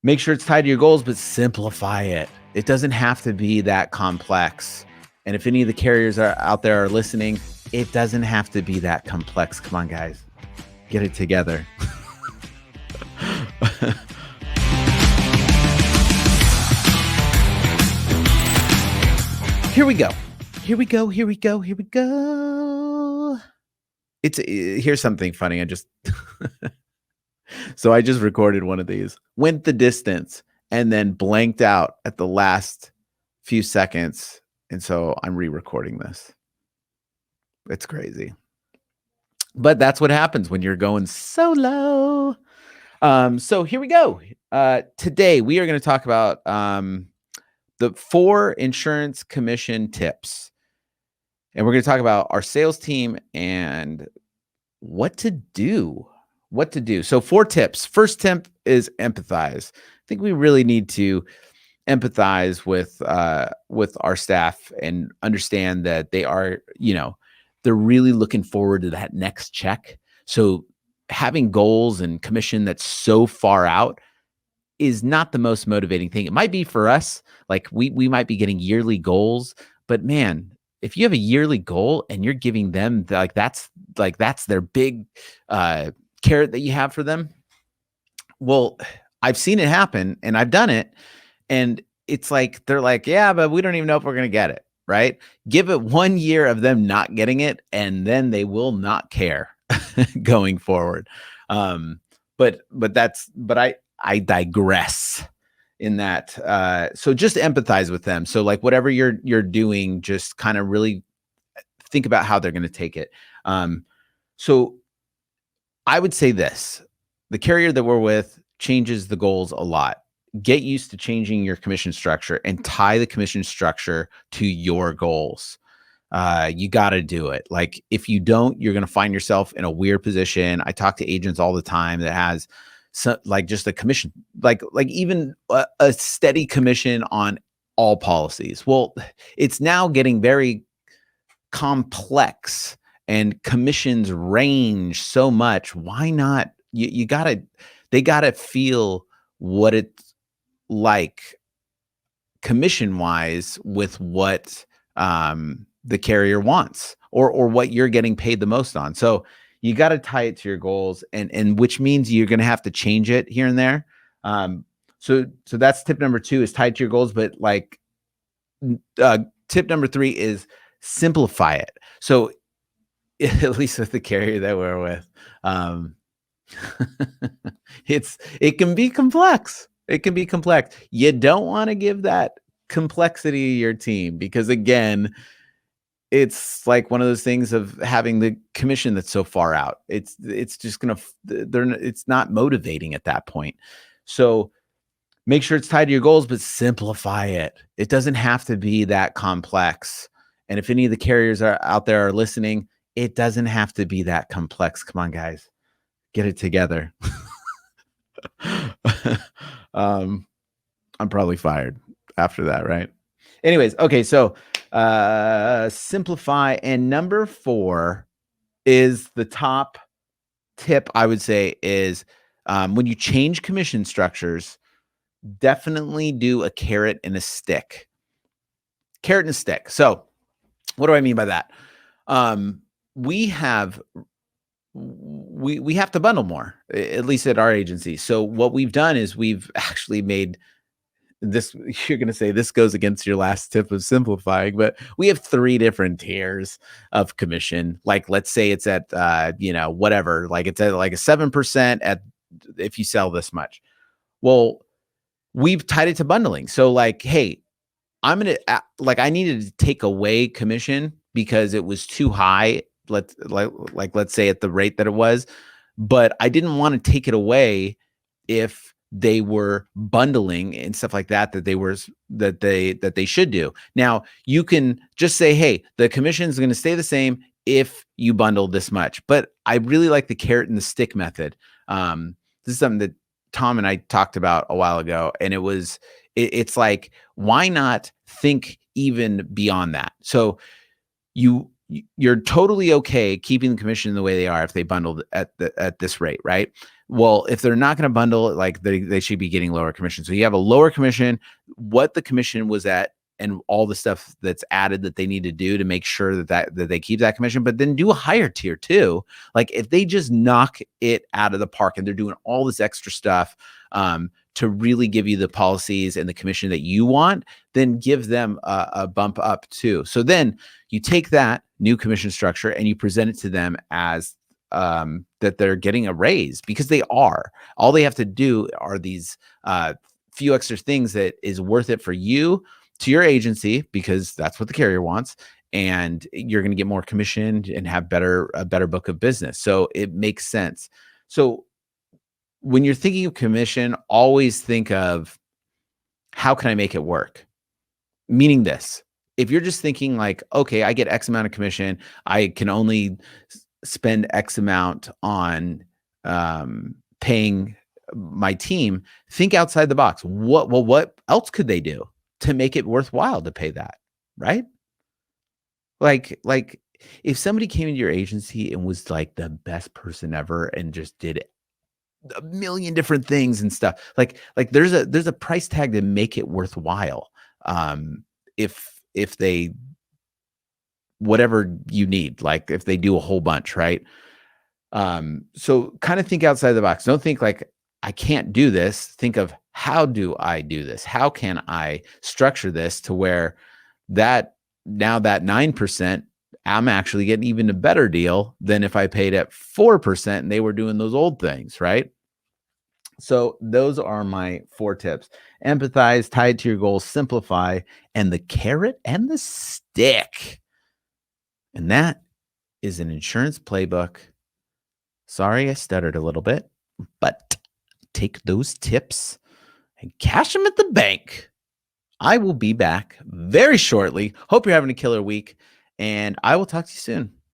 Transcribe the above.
Make sure it's tied to your goals, but simplify it. It doesn't have to be that complex. And if any of the carriers are out there are listening, it doesn't have to be that complex. Come on, guys, get it together. Here we go. Here we go. Here we go. Here we go. Here's something funny. So I just recorded one of these, went the distance, and then blanked out at the last few seconds. And so I'm re-recording this. It's crazy. But that's what happens when you're going solo. So here we go. Today we are going to talk about the 4 insurance commission tips. And we're going to talk about our sales team and what to do. So 4 tips. First tip is empathize. I think we really need to empathize with our staff and understand that they are, they're really looking forward to that next check. So having goals and commission that's so far out is not the most motivating thing. It might be for us, like we might be getting yearly goals, but man, if you have a yearly goal and you're giving them that's their big carrot that you have for them. Well, I've seen it happen and I've done it. And it's like, they're like, yeah, but we don't even know if we're going to get it. Right. Give it 1 year of them not getting it, and then they will not care going forward. But I digress in that. So just empathize with them. So like whatever you're doing, just kind of really think about how they're going to take it. So I would say this, the carrier that we're with changes the goals a lot. Get used to changing your commission structure and tie the commission structure to your goals. You got to do it. Like if you don't, you're going to find yourself in a weird position. I talk to agents all the time that has just a commission, like even a steady commission on all policies. Well, it's now getting very complex and commissions range so much. Why not? They gotta feel what it's like commission wise with what the carrier wants or what you're getting paid the most on. So you got to tie it to your goals, and which means you're going to have to change it here and there. So that's tip number 2 is tied to your goals. But tip number 3 is simplify it. So at least with the carrier that we're with, it can be complex. It can be complex. You don't want to give that complexity to your team because, again, it's like one of those things of having the commission that's so far out. It's just it's not motivating at that point. So make sure it's tied to your goals, but simplify it. It doesn't have to be that complex. And if any of the carriers are out there are listening, it doesn't have to be that complex. Come on, guys, get it together. I'm probably fired after that, right? Anyways, okay, so simplify. And number 4 is the top tip, I would say, is when you change commission structures, definitely do a carrot and a stick. Carrot and a stick. So what do I mean by that? We have to bundle more, at least at our agency. So what we've done is we've actually made this, you're going to say this goes against your last tip of simplifying, but we have 3 different tiers of commission. Like, let's say it's at, whatever, like it's at like a 7% at, if you sell this much. Well, we've tied it to bundling. So like, hey, I needed to take away commission because it was too high. Let's say at the rate that it was, but I didn't want to take it away if they were bundling and stuff like that they should do. Now you can just say, hey, the commission is going to stay the same if you bundle this much. But I really like the carrot and the stick method. This is something that Tom and I talked about a while ago, and it's like, why not think even beyond that? So you're totally okay keeping the commission the way they are if they bundled at this rate, right? Well, if they're not going to bundle it, like they should be getting lower commission. So you have a lower commission, what the commission was at, and all the stuff that's added that they need to do to make sure that they keep that commission, but then do a higher tier too. Like if they just knock it out of the park and they're doing all this extra stuff to really give you the policies and the commission that you want, then give them a bump up too. So then you take that new commission structure and you present it to them as that they're getting a raise, because they are. All they have to do are these few extra things that is worth it for you, to your agency, because that's what the carrier wants, and you're going to get more commission and have a better book of business. So it makes sense. So when you're thinking of commission, always think of, how can I make it work? Meaning this, if you're just thinking like, okay, I get X amount of commission, I can only spend X amount on paying my team, think outside the box. What else could they do to make it worthwhile to pay that, right? Like if somebody came into your agency and was like the best person ever and just did a million different things and stuff, like there's a price tag to make it worthwhile. If they, whatever you need, like if they do a whole bunch, right? So kind of think outside the box. Don't think like, I can't do this. Think of, how do I do this? How can I structure this to where that 9%, I'm actually getting even a better deal than if I paid at 4% and they were doing those old things, right? So those are my 4 tips. Empathize, tied to your goals, simplify, and the carrot and the stick. And that is an insurance playbook. Sorry, I stuttered a little bit, but take those tips and cash them at the bank. I will be back very shortly. Hope you're having a killer week, and I will talk to you soon.